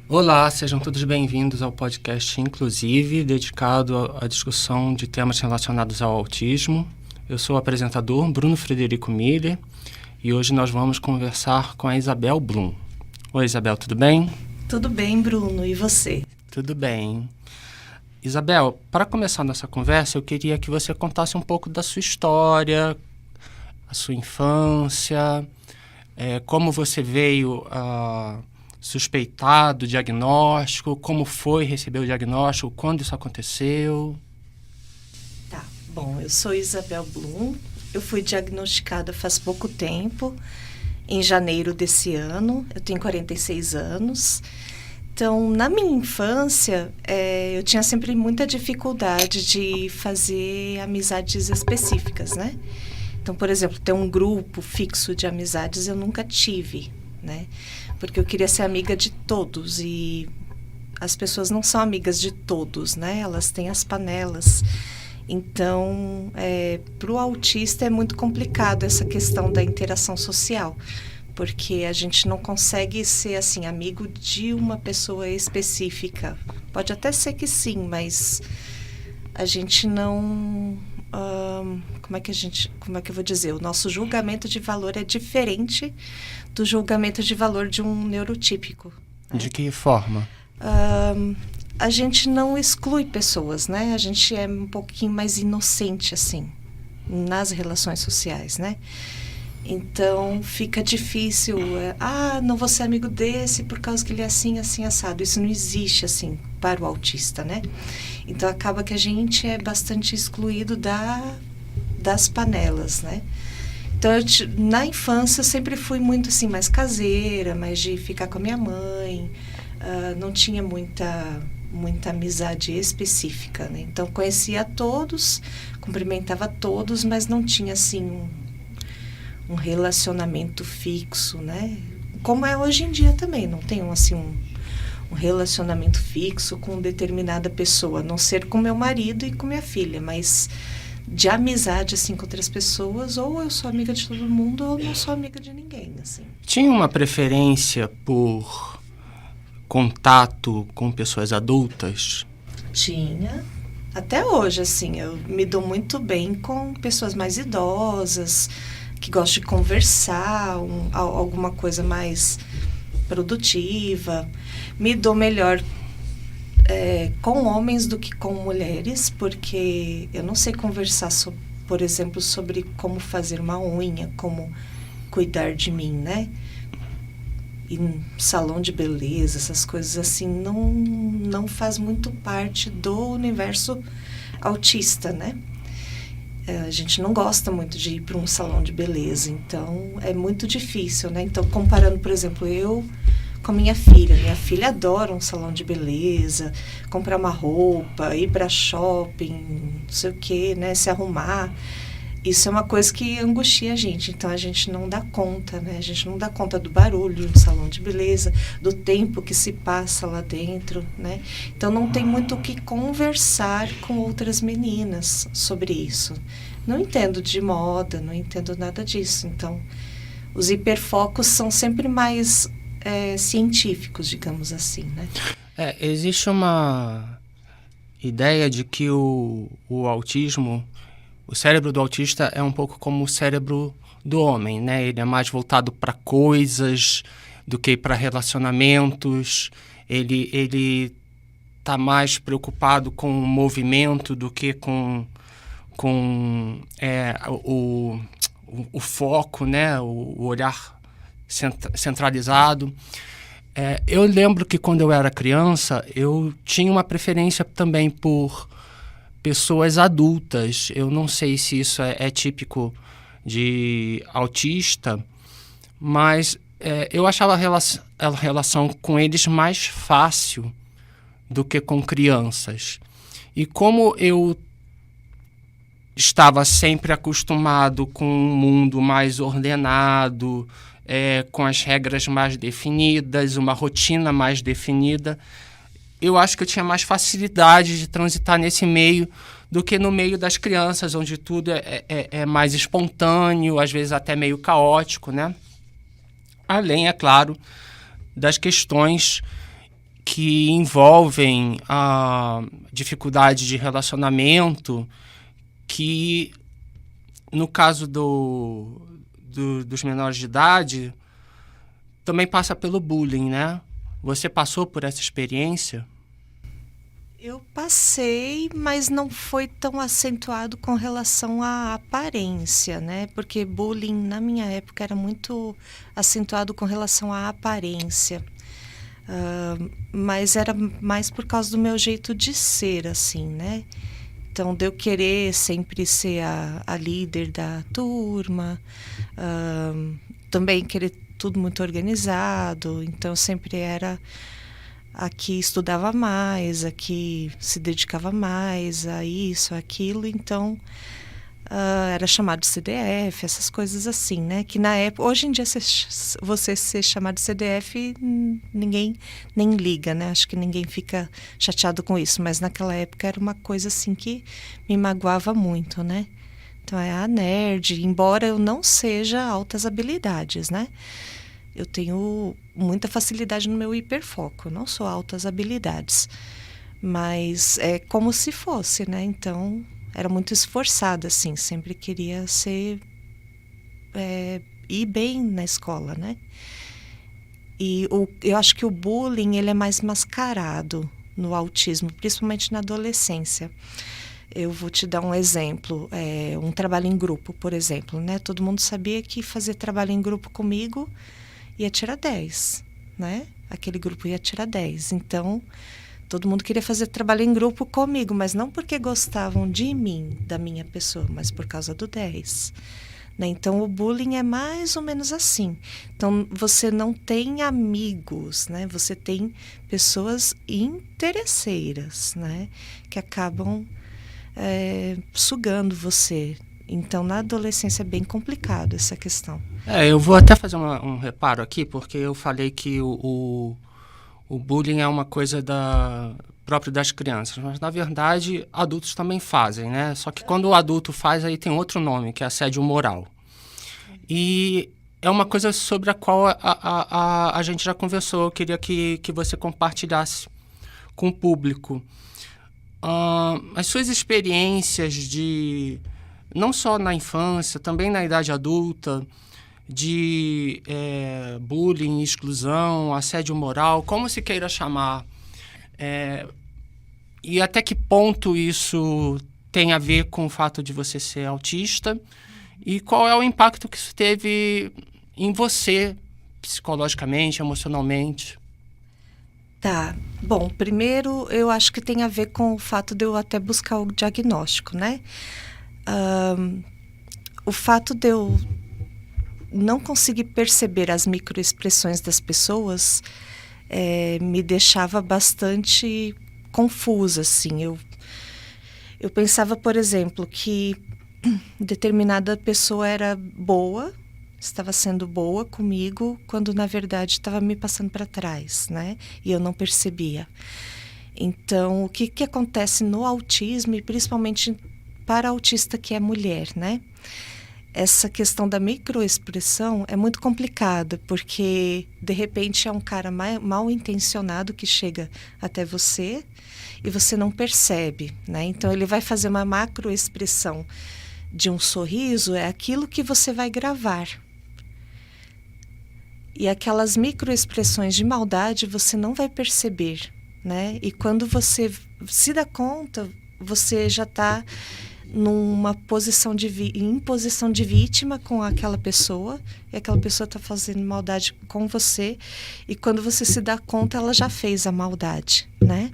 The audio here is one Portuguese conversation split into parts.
Olá, sejam todos bem-vindos ao podcast Inclusive, dedicado à discussão de temas relacionados ao autismo. Eu sou o apresentador Bruno Frederico Miller e hoje nós vamos conversar com a Isabel Blum. Oi, Isabel, tudo bem? Tudo bem, Bruno. E você? Tudo bem. Isabel, para começar nossa conversa, eu queria que você contasse um pouco da sua história, a sua infância, como você veio a suspeitar do diagnóstico, como foi receber o diagnóstico, quando isso aconteceu. Tá, bom, eu sou Isabel Blum, eu fui diagnosticada faz pouco tempo, em janeiro desse ano, eu tenho 46 anos. Então, na minha infância, eu tinha sempre muita dificuldade de fazer amizades específicas, né? Então, por exemplo, ter um grupo fixo de amizades eu nunca tive, né? Porque eu queria ser amiga de todos e as pessoas não são amigas de todos, né? Elas têm as panelas. Então, para o autista é muito complicado essa questão da interação social, porque a gente não consegue ser, assim, amigo de uma pessoa específica. Pode até ser que sim, mas a gente não... como é que eu vou dizer? O nosso julgamento de valor é diferente do julgamento de valor de um neurotípico. De que forma? A gente não exclui pessoas, né? A gente é um pouquinho mais inocente, assim, nas relações sociais, né? Então, fica difícil. Não vou ser amigo desse por causa que ele é assim, assim, assado. Isso não existe, assim, para o autista, né? Então, acaba que a gente é bastante excluído das panelas, né? Então, na infância, eu sempre fui muito, assim, mais caseira, mais de ficar com a minha mãe. Não tinha muita amizade específica, né? Então, conhecia todos, cumprimentava todos, mas não tinha, assim, um relacionamento fixo, né? Como é hoje em dia também, não tenho, assim, um relacionamento fixo com determinada pessoa, a não ser com meu marido e com minha filha, mas de amizade, assim, com outras pessoas, ou eu sou amiga de todo mundo, ou não sou amiga de ninguém, assim. Tinha uma preferência por contato com pessoas adultas? Tinha. Até hoje, assim, eu me dou muito bem com pessoas mais idosas, que gostam de conversar, alguma coisa mais produtiva. Me dou melhor com homens do que com mulheres, porque eu não sei conversar, por exemplo, sobre como fazer uma unha, como cuidar de mim, né? E salão de beleza, essas coisas assim, não faz muito parte do universo autista, né? A gente não gosta muito de ir para um salão de beleza, então é muito difícil, né? Então, comparando, por exemplo, eu com a minha filha adora um salão de beleza, comprar uma roupa, ir para shopping, não sei o quê, né? Se arrumar. Isso é uma coisa que angustia a gente, então a gente não dá conta, né? A gente não dá conta do barulho do salão de beleza, do tempo que se passa lá dentro, né? Então não tem muito o que conversar com outras meninas sobre isso. Não entendo de moda, não entendo nada disso. Então, os hiperfocos são sempre mais científicos, digamos assim, né? Existe uma ideia de que o autismo... O cérebro do autista é um pouco como o cérebro do homem, né? Ele é mais voltado para coisas do que para relacionamentos. Ele está mais preocupado com o movimento do que com o foco, né? O olhar centralizado. Eu lembro que quando eu era criança, eu tinha uma preferência também por pessoas adultas. Eu não sei se isso é típico de autista, mas eu achava a relação com eles mais fácil do que com crianças. E como eu estava sempre acostumado com um mundo mais ordenado, com as regras mais definidas, uma rotina mais definida, eu acho que eu tinha mais facilidade de transitar nesse meio do que no meio das crianças, onde tudo é mais espontâneo, às vezes até meio caótico, né? Além, é claro, das questões que envolvem a dificuldade de relacionamento, que, no caso dos menores de idade, também passa pelo bullying, né? Você passou por essa experiência? Eu passei, mas não foi tão acentuado com relação à aparência, né? Porque bullying, na minha época, era muito acentuado com relação à aparência. Mas era mais por causa do meu jeito de ser, assim, né? Então, de eu querer sempre ser a líder da turma, também querer tudo muito organizado. Então, sempre era a que estudava mais, a que se dedicava mais a isso, aquilo. Então, era chamado de CDF, essas coisas assim, né? Que na época, hoje em dia, você ser chamado de CDF, ninguém nem liga, né? Acho que ninguém fica chateado com isso. Mas naquela época era uma coisa assim que me magoava muito, né? Então é a nerd, embora eu não seja altas habilidades, né? Eu tenho muita facilidade no meu hiperfoco, eu não sou altas habilidades. Mas é como se fosse, né? Então, era muito esforçada, assim, sempre queria ir bem na escola, né? E eu acho que o bullying, ele é mais mascarado no autismo, principalmente na adolescência. Eu vou te dar um exemplo, um trabalho em grupo, por exemplo, né? Todo mundo sabia que fazer trabalho em grupo comigo ia tirar 10, né? Aquele grupo ia tirar 10. Então, todo mundo queria fazer trabalho em grupo comigo, mas não porque gostavam de mim, da minha pessoa, mas por causa do 10. Né? Então, o bullying é mais ou menos assim. Então, você não tem amigos, né? Você tem pessoas interesseiras, né? Que acabam sugando você. Então, na adolescência é bem complicado essa questão. Eu vou até fazer um reparo aqui, porque eu falei que o bullying é uma coisa próprio das crianças, mas, na verdade, adultos também fazem, né? Só que quando o adulto faz, aí tem outro nome, que é assédio moral. E é uma coisa sobre a qual a gente já conversou. Eu queria que você compartilhasse com o público. As suas experiências não só na infância, também na idade adulta, de bullying, exclusão, assédio moral, como se queira chamar, e até que ponto isso tem a ver com o fato de você ser autista, e qual é o impacto que isso teve em você, psicologicamente, emocionalmente? Tá. Bom, primeiro eu acho que tem a ver com o fato de eu até buscar o diagnóstico, né? O fato de eu não conseguir perceber as microexpressões das pessoas me deixava bastante confusa, assim. Eu pensava, por exemplo, que determinada pessoa era boa, estava sendo boa comigo, quando na verdade estava me passando para trás, né? E eu não percebia. Então, o que acontece no autismo, e principalmente para autista que é mulher, né? Essa questão da microexpressão é muito complicada, porque de repente é um cara mal intencionado que chega até você e você não percebe, né? Então ele vai fazer uma macroexpressão de um sorriso, é aquilo que você vai gravar. E aquelas microexpressões de maldade você não vai perceber, né? E quando você se dá conta, você já está numa posição em posição de vítima com aquela pessoa, e aquela pessoa está fazendo maldade com você, e quando você se dá conta, ela já fez a maldade, né?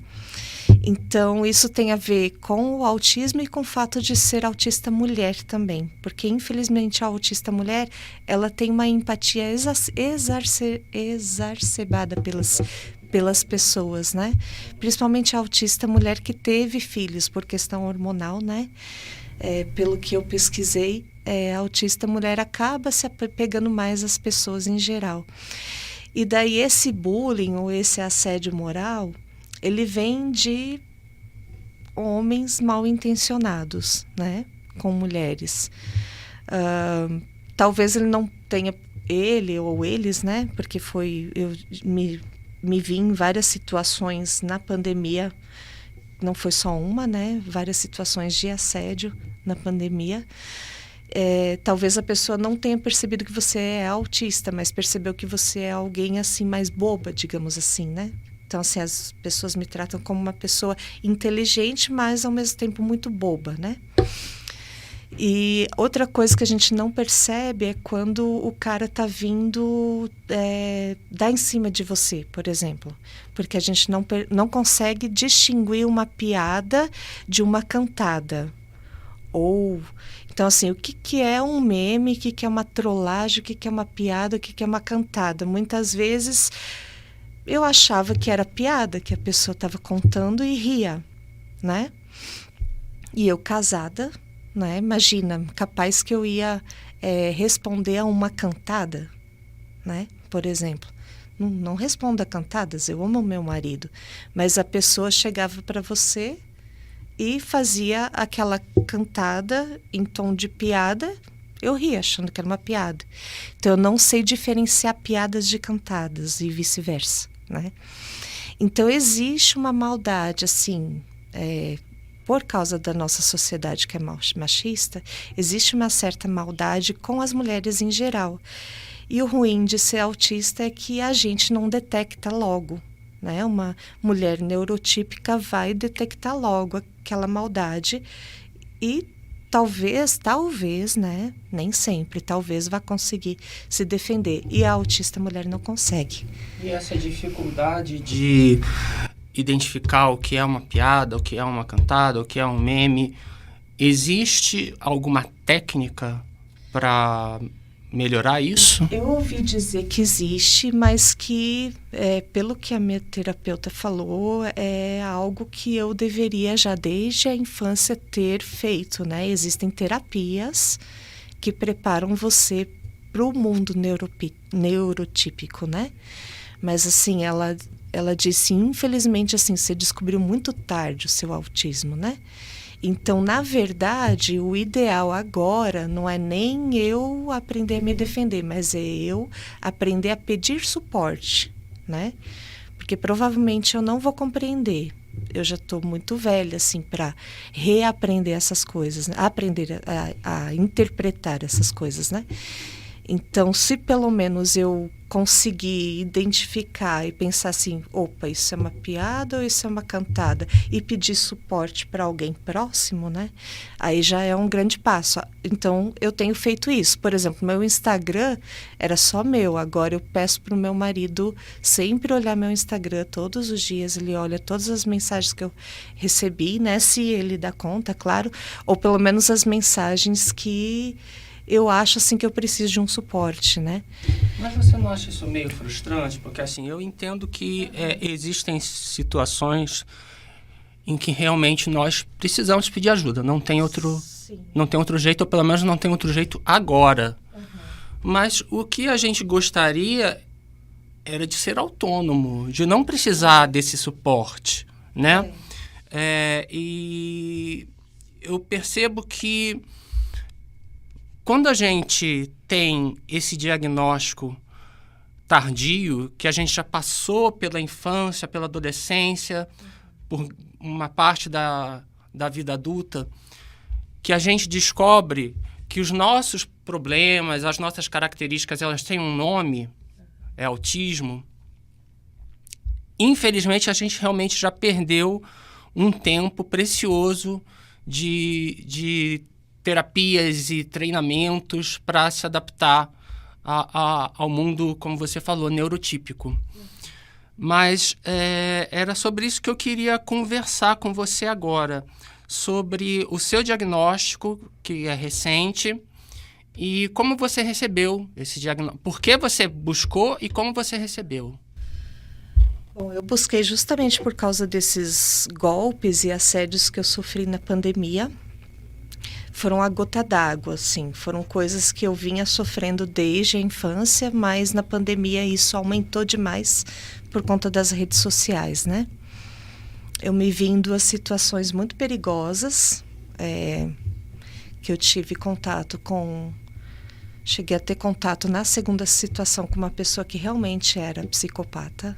Então, isso tem a ver com o autismo e com o fato de ser autista mulher também, porque infelizmente a autista mulher, ela tem uma empatia exacerbada pelas pessoas, né? Principalmente a autista mulher que teve filhos por questão hormonal, né? Pelo que eu pesquisei, a autista mulher acaba se apegando mais às pessoas em geral. E daí esse bullying ou esse assédio moral, ele vem de homens mal intencionados, né, com mulheres. Talvez ele não tenha, ele ou eles, né, porque eu me vi em várias situações na pandemia, não foi só uma, né, várias situações de assédio na pandemia. Talvez a pessoa não tenha percebido que você é autista, mas percebeu que você é alguém assim mais boba, digamos assim, né? Então, assim, as pessoas me tratam como uma pessoa inteligente, mas ao mesmo tempo muito boba, né? E outra coisa que a gente não percebe é quando o cara tá vindo dar em cima de você, por exemplo. Porque a gente não consegue distinguir uma piada de uma cantada. Então, assim, o que é um meme, o que é uma trollagem, o que é uma piada, o que é uma cantada? Muitas vezes eu achava que era piada, que a pessoa estava contando e ria, né? E eu casada, né? Imagina, capaz que eu ia responder a uma cantada, né? Por exemplo. Não respondo a cantadas, eu amo meu marido. Mas a pessoa chegava para você e fazia aquela cantada em tom de piada, eu ria achando que era uma piada. Então, eu não sei diferenciar piadas de cantadas e vice-versa, né? Então, existe uma maldade, assim, por causa da nossa sociedade que é machista, existe uma certa maldade com as mulheres em geral. E o ruim de ser autista é que a gente não detecta logo, né? Uma mulher neurotípica vai detectar logo aquela maldade e talvez, né? Nem sempre, talvez vá conseguir se defender. E a autista mulher não consegue. E essa dificuldade de identificar o que é uma piada, o que é uma cantada, o que é um meme, existe alguma técnica para melhorar isso? Eu ouvi dizer que existe, mas que, pelo que a minha terapeuta falou, é algo que eu deveria já desde a infância ter feito, né? Existem terapias que preparam você para o mundo neurotípico, né? Mas, assim, ela disse, infelizmente, assim, você descobriu muito tarde o seu autismo, né? Então, na verdade, o ideal agora não é nem eu aprender a me defender, mas é eu aprender a pedir suporte, né? Porque provavelmente eu não vou compreender. Eu já estou muito velha, assim, para reaprender essas coisas, né? Aprender a interpretar essas coisas, né? Então, se pelo menos eu conseguir identificar e pensar assim, opa, isso é uma piada ou isso é uma cantada, e pedir suporte para alguém próximo, né? Aí já é um grande passo. Então, eu tenho feito isso. Por exemplo, meu Instagram era só meu. Agora eu peço para o meu marido sempre olhar meu Instagram todos os dias. Ele olha todas as mensagens que eu recebi, né? Se ele dá conta, claro. Ou pelo menos as mensagens que eu acho, assim, que eu preciso de um suporte, né? Mas você não acha isso meio frustrante? Porque, assim, eu entendo que existem situações em que realmente nós precisamos pedir ajuda. Não tem outro jeito, ou pelo menos não tem outro jeito agora. Uhum. Mas o que a gente gostaria era de ser autônomo, de não precisar desse suporte, né? E eu percebo que quando a gente tem esse diagnóstico tardio, que a gente já passou pela infância, pela adolescência, por uma parte da vida adulta, que a gente descobre que os nossos problemas, as nossas características, elas têm um nome, é autismo. Infelizmente, a gente realmente já perdeu um tempo precioso de terapias e treinamentos para se adaptar ao mundo, como você falou, neurotípico. Mas era sobre isso que eu queria conversar com você agora, sobre o seu diagnóstico, que é recente, e como você recebeu esse diagnóstico. Por que você buscou e como você recebeu? Bom, eu busquei justamente por causa desses golpes e assédios que eu sofri na pandemia. Foram a gota d'água, assim. Foram coisas que eu vinha sofrendo desde a infância, mas na pandemia isso aumentou demais por conta das redes sociais, né? eu me vi em 2 situações muito perigosas, que eu tive contato com... Cheguei a ter contato na segunda situação com uma pessoa que realmente era psicopata.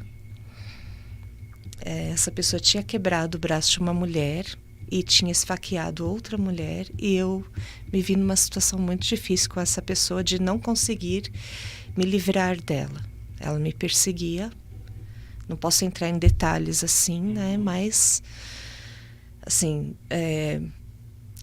Essa pessoa tinha quebrado o braço de uma mulher e tinha esfaqueado outra mulher, e eu me vi numa situação muito difícil com essa pessoa de não conseguir me livrar dela. Ela me perseguia. Não posso entrar em detalhes assim, né? Mas, assim,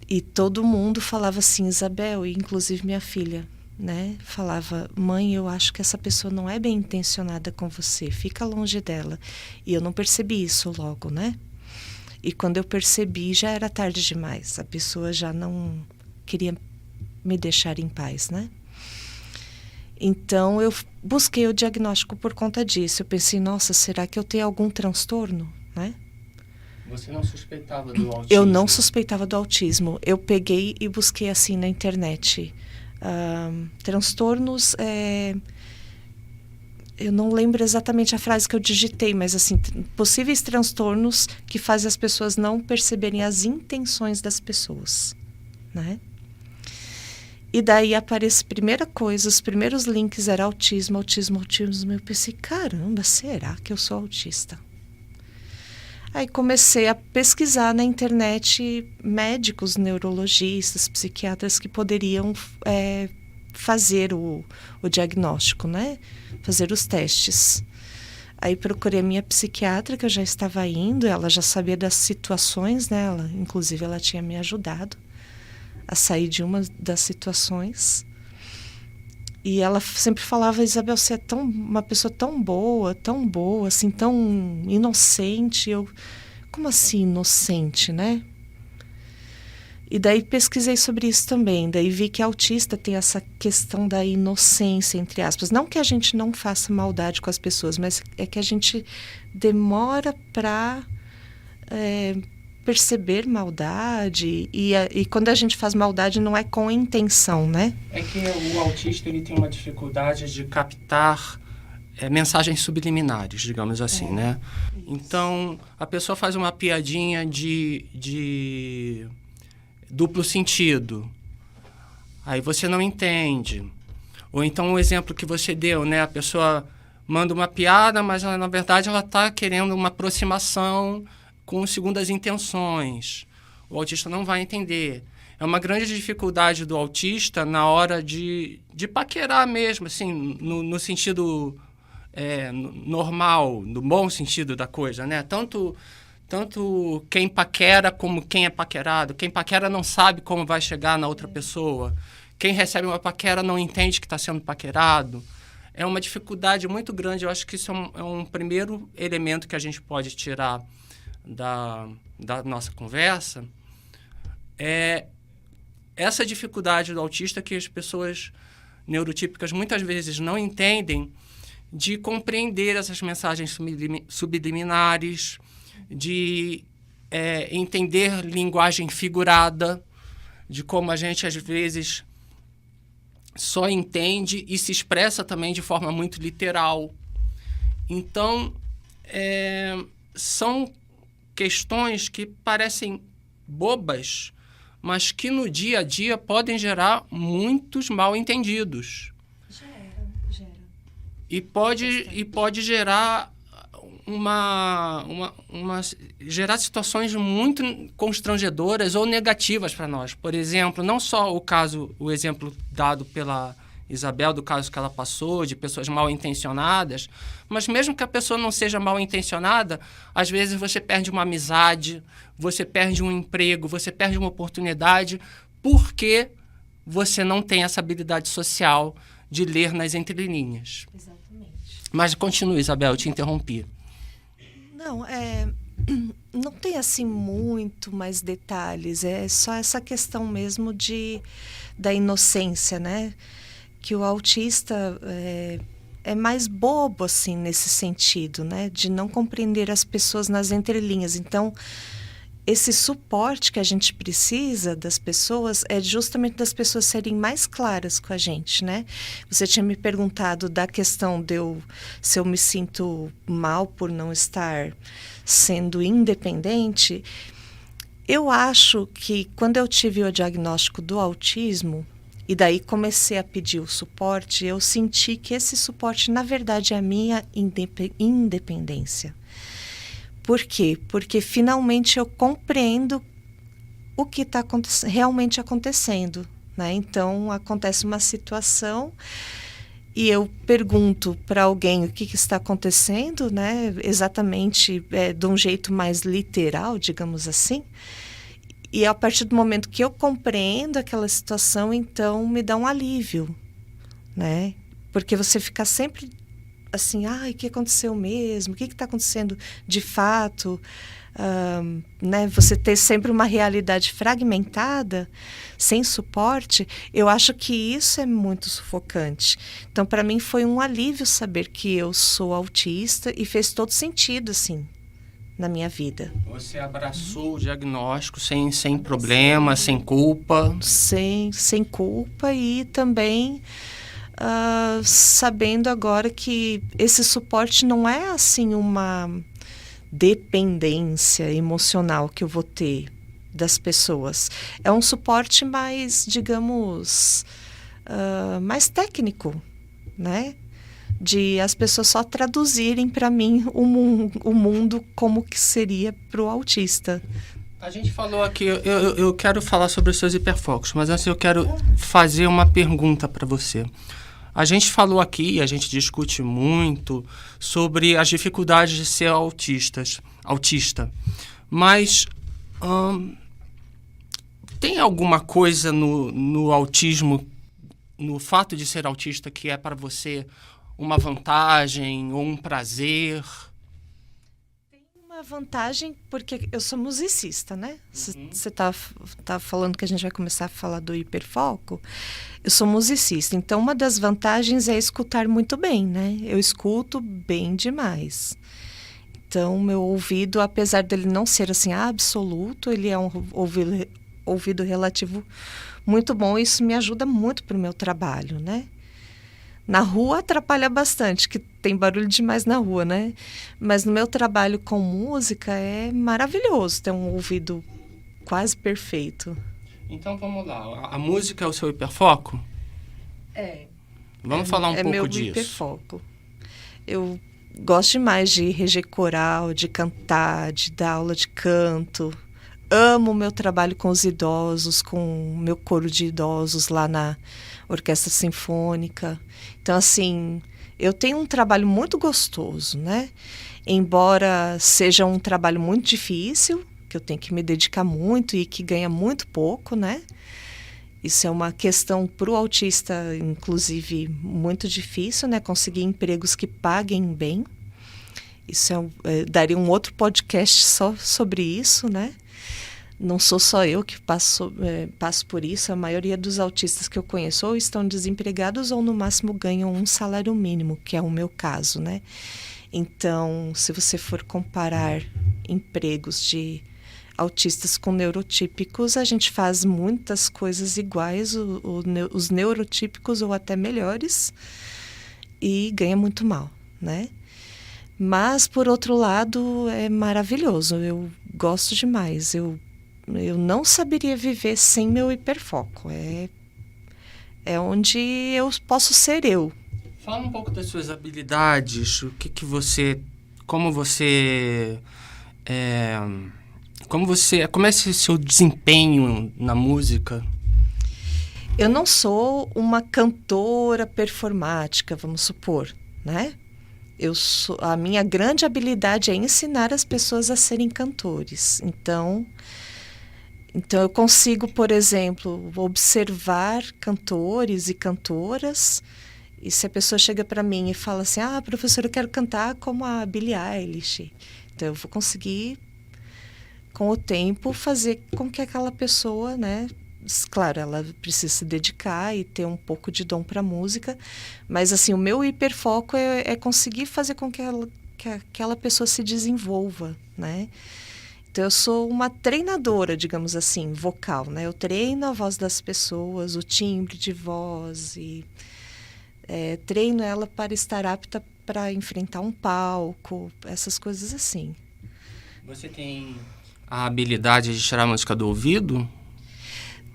e todo mundo falava assim, Isabel, e inclusive minha filha, né? Falava, mãe, eu acho que essa pessoa não é bem intencionada com você, fica longe dela. E eu não percebi isso logo, né? E quando eu percebi, já era tarde demais. A pessoa já não queria me deixar em paz, né? Então, eu busquei o diagnóstico por conta disso. Eu pensei, nossa, será que eu tenho algum transtorno, né? Você não suspeitava do autismo? Eu não suspeitava do autismo. Eu peguei e busquei assim na internet. Transtornos... Eu não lembro exatamente a frase que eu digitei, mas assim, possíveis transtornos que fazem as pessoas não perceberem as intenções das pessoas, né? E daí aparece a primeira coisa, os primeiros links era autismo, autismo, autismo. Eu pensei, caramba, será que eu sou autista? Aí comecei a pesquisar na internet médicos, neurologistas, psiquiatras que poderiam fazer o diagnóstico, né? Fazer os testes. Aí procurei a minha psiquiatra, que eu já estava indo, ela já sabia das situações, né? Inclusive, ela tinha me ajudado a sair de uma das situações. E ela sempre falava, Isabel, você é uma pessoa tão boa, assim, tão inocente. Como assim inocente, né? E daí pesquisei sobre isso também. Daí vi que autista tem essa questão da inocência, entre aspas. Não que a gente não faça maldade com as pessoas, mas é que a gente demora para perceber maldade. E quando a gente faz maldade não é com intenção, né? É que o autista ele tem uma dificuldade de captar mensagens subliminares, digamos assim, né? Isso. Então, a pessoa faz uma piadinha de duplo sentido. Aí você não entende. Ou então o exemplo que você deu, né? A pessoa manda uma piada, mas na verdade ela está querendo uma aproximação com segundas intenções. O autista não vai entender. É uma grande dificuldade do autista na hora de paquerar mesmo, assim, no sentido normal, no bom sentido da coisa, né? Tanto quem paquera como quem é paquerado. Quem paquera não sabe como vai chegar na outra pessoa. Quem recebe uma paquera não entende que está sendo paquerado. É uma dificuldade muito grande. Eu acho que isso é um primeiro elemento que a gente pode tirar da nossa conversa. É essa dificuldade do autista que as pessoas neurotípicas muitas vezes não entendem, de compreender essas mensagens subliminares, de entender linguagem figurada, de como a gente, às vezes, só entende e se expressa também de forma muito literal. Então, são questões que parecem bobas, mas que no dia a dia podem gerar muitos mal-entendidos. Gera. E pode gerar gerar situações muito constrangedoras ou negativas para nós. Por exemplo, não só o exemplo dado pela Isabel, do caso que ela passou, de pessoas mal intencionadas, mas mesmo que a pessoa não seja mal intencionada, às vezes você perde uma amizade, você perde um emprego, você perde uma oportunidade, porque você não tem essa habilidade social de ler nas entrelinhas. Exatamente. Mas continue, Isabel, eu te interrompi. Não tem assim muito mais detalhes, é só essa questão mesmo da inocência, né? Que o autista é mais bobo, assim, nesse sentido, né? De não compreender as pessoas nas entrelinhas. Então, esse suporte que a gente precisa das pessoas é justamente das pessoas serem mais claras com a gente, né? Você tinha me perguntado da questão se eu me sinto mal por não estar sendo independente. Eu acho que quando eu tive o diagnóstico do autismo, e daí comecei a pedir o suporte, eu senti que esse suporte, na verdade, é a minha independência. Por quê? Porque finalmente eu compreendo o que está realmente acontecendo, né? Então, acontece uma situação e eu pergunto para alguém o que está acontecendo, né? Exatamente de um jeito mais literal, digamos assim. E a partir do momento que eu compreendo aquela situação, então me dá um alívio, né? Porque você fica sempre assim, o que aconteceu mesmo? O que está acontecendo de fato? Né? Você ter sempre uma realidade fragmentada, sem suporte, eu acho que isso é muito sufocante. Então, para mim, foi um alívio saber que eu sou autista e fez todo sentido, assim, na minha vida. Você abraçou o diagnóstico sem problema, sem culpa? Sem culpa e também... sabendo agora que esse suporte não é assim uma dependência emocional que eu vou ter das pessoas. É um suporte mais, digamos, mais técnico, né? De as pessoas só traduzirem para mim o mundo como que seria para o autista. A gente falou aqui, eu quero falar sobre os seus hiperfocos, mas antes eu quero fazer uma pergunta para você. A gente falou aqui, a gente discute muito sobre as dificuldades de ser autista. Mas tem alguma coisa no autismo, no fato de ser autista, que é para você uma vantagem ou um prazer? Tem uma vantagem porque eu sou musicista, né? Você tá falando que a gente vai começar a falar do hiperfoco. Eu sou musicista, então uma das vantagens é escutar muito bem, né? Eu escuto bem demais. Então, meu ouvido, apesar dele não ser assim absoluto, ele é um ouvido relativo muito bom. Isso me ajuda muito para o meu trabalho, né? Na rua atrapalha bastante, que tem barulho demais na rua, né? Mas no meu trabalho com música é maravilhoso ter um ouvido quase perfeito. Então vamos lá, a música é o seu hiperfoco? Vamos falar um pouco meu disso. Hiperfoco. Eu gosto demais de reger coral, de cantar, de dar aula de canto. Amo o meu trabalho com os idosos, com o meu coro de idosos lá na Orquestra Sinfônica. Então, assim, eu tenho um trabalho muito gostoso, né? Embora seja um trabalho muito difícil, que eu tenho que me dedicar muito e que ganha muito pouco, né? Isso é uma questão para o autista, inclusive, muito difícil, né? Conseguir empregos que paguem bem. Isso daria um outro podcast só sobre isso, né? Não sou só eu que passo por isso. A maioria dos autistas que eu conheço ou estão desempregados ou, no máximo, ganham um salário mínimo, que é o meu caso, né? Então, se você for comparar empregos de autistas com neurotípicos, a gente faz muitas coisas iguais, os neurotípicos ou até melhores, e ganha muito mal, né? Mas, por outro lado, é maravilhoso. Eu gosto demais. Eu não saberia viver sem meu hiperfoco. É onde eu posso ser eu. Fala um pouco das suas habilidades, como é esse seu desempenho na música? Eu não sou uma cantora performática, vamos supor, né? A minha grande habilidade é ensinar as pessoas a serem cantores. Então eu consigo, por exemplo, observar cantores e cantoras. E se a pessoa chega para mim e fala assim, professora, eu quero cantar como a Billie Eilish. Então eu vou conseguir, com o tempo, fazer com que aquela pessoa, né? Claro, ela precisa se dedicar e ter um pouco de dom para música, mas assim, o meu hiperfoco é conseguir fazer com que aquela pessoa se desenvolva, né? Então, eu sou uma treinadora, digamos assim, vocal, né? Eu treino a voz das pessoas, o timbre de voz e treino ela para estar apta para enfrentar um palco, essas coisas assim. Você tem a habilidade de tirar a música do ouvido?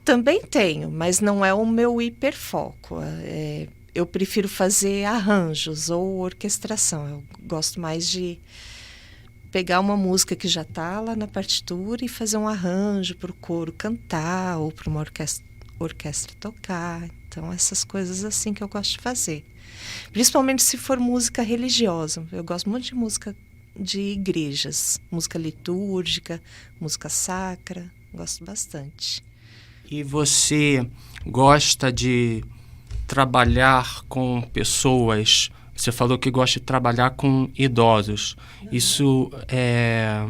Também tenho, mas não é o meu hiperfoco. Eu prefiro fazer arranjos ou orquestração. Eu gosto mais de pegar uma música que já está lá na partitura e fazer um arranjo para o coro cantar ou para uma orquestra tocar. Então, essas coisas assim que eu gosto de fazer. Principalmente se for música religiosa. Eu gosto muito de música de igrejas, música litúrgica, música sacra. Gosto bastante. E você gosta de trabalhar com pessoas? Você falou que gosta de trabalhar com idosos. Isso é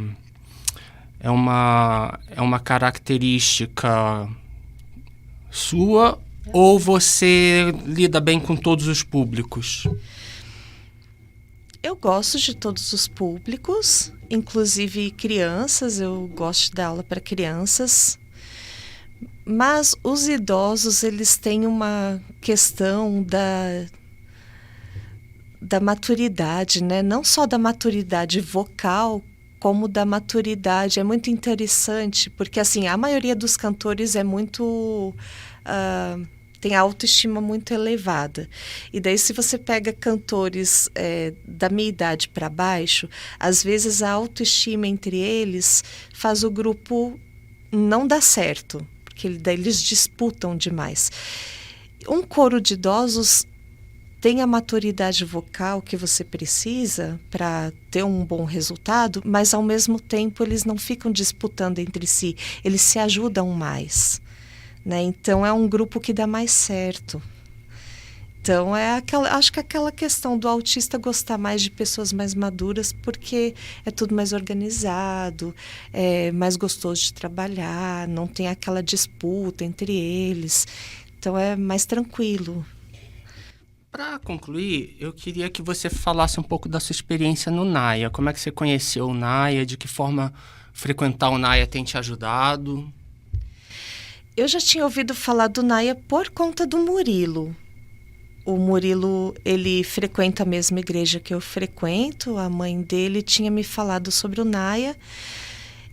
uma característica sua ou você lida bem com todos os públicos? Eu gosto de todos os públicos, inclusive crianças. Eu gosto de dar aula para crianças. Mas os idosos, eles têm uma questão da maturidade, né? Não só da maturidade vocal, como da maturidade. É muito interessante, porque assim, a maioria dos cantores é muito... tem a autoestima muito elevada. E daí, se você pega cantores da minha idade para baixo, às vezes a autoestima entre eles faz o grupo não dar certo, porque daí eles disputam demais. Um coro de idosos tem a maturidade vocal que você precisa para ter um bom resultado, mas ao mesmo tempo eles não ficam disputando entre si, eles se ajudam mais, né? Então é um grupo que dá mais certo. Então acho que é aquela questão do autista gostar mais de pessoas mais maduras, porque é tudo mais organizado, é mais gostoso de trabalhar, não tem aquela disputa entre eles. Então é mais tranquilo. Para concluir, eu queria que você falasse um pouco da sua experiência no NAIA. Como é que você conheceu o NAIA? De que forma frequentar o NAIA tem te ajudado? Eu já tinha ouvido falar do NAIA por conta do Murilo. O Murilo, ele frequenta a mesma igreja que eu frequento. A mãe dele tinha me falado sobre o NAIA.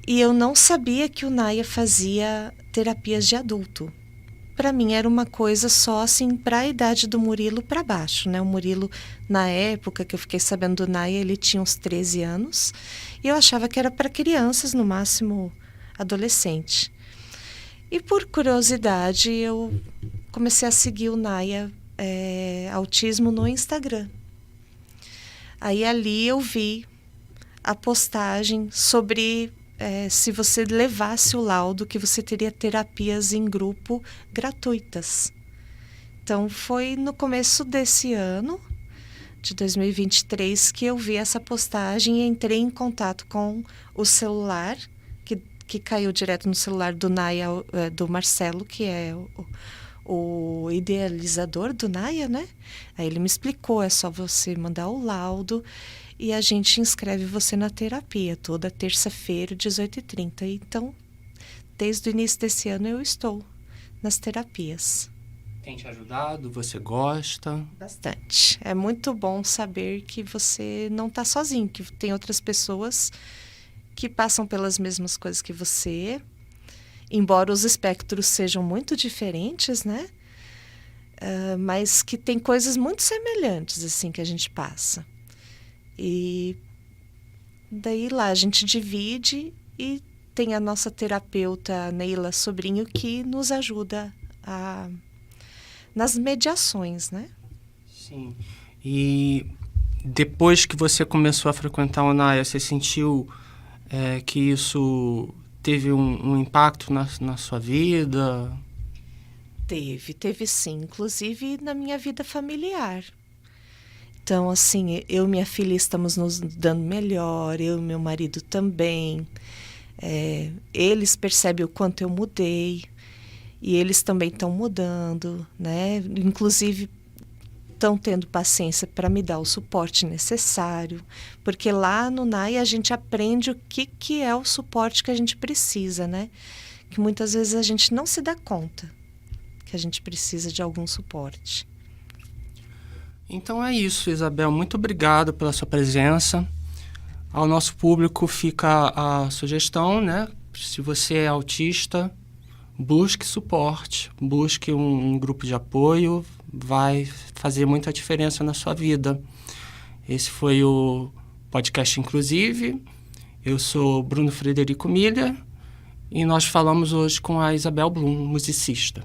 E eu não sabia que o NAIA fazia terapias de adulto. Para mim era uma coisa só assim para a idade do Murilo para baixo, né? O Murilo, na época que eu fiquei sabendo do NAIA, ele tinha uns 13 anos. E eu achava que era para crianças, no máximo adolescente. E por curiosidade, eu comecei a seguir o NAIA Autismo no Instagram. Aí ali eu vi a postagem sobre se você levasse o laudo, que você teria terapias em grupo gratuitas. Então foi no começo desse ano, de 2023, que eu vi essa postagem e entrei em contato com o celular, que caiu direto no celular do NAIA, do Marcelo, que é o idealizador do NAIA, né? Aí ele me explicou, é só você mandar o laudo e a gente inscreve você na terapia, toda terça-feira, 18h30. Então, desde o início desse ano eu estou nas terapias. Tem te ajudado? Você gosta? Bastante. É muito bom saber que você não está sozinho, que tem outras pessoas que passam pelas mesmas coisas que você. Embora os espectros sejam muito diferentes, né? Mas que tem coisas muito semelhantes, assim, que a gente passa. E daí lá a gente divide e tem a nossa terapeuta Neila Sobrinho que nos ajuda nas mediações, né? Sim. E depois que você começou a frequentar o NAIA, você sentiu que isso teve um impacto na sua vida? Teve sim, inclusive na minha vida familiar. Então, assim, eu e minha filha estamos nos dando melhor, eu e meu marido também. Eles percebem o quanto eu mudei e eles também estão mudando, né? Inclusive, estão tendo paciência para me dar o suporte necessário, porque lá no NAI a gente aprende o que é o suporte que a gente precisa, né? Que muitas vezes a gente não se dá conta que a gente precisa de algum suporte. Então é isso, Isabel. Muito obrigado pela sua presença. Ao nosso público fica a sugestão, né? Se você é autista, busque suporte, busque um grupo de apoio, vai fazer muita diferença na sua vida. Esse foi o podcast Inclusive. Eu sou Bruno Frederico Milha e nós falamos hoje com a Isabel Blum, musicista.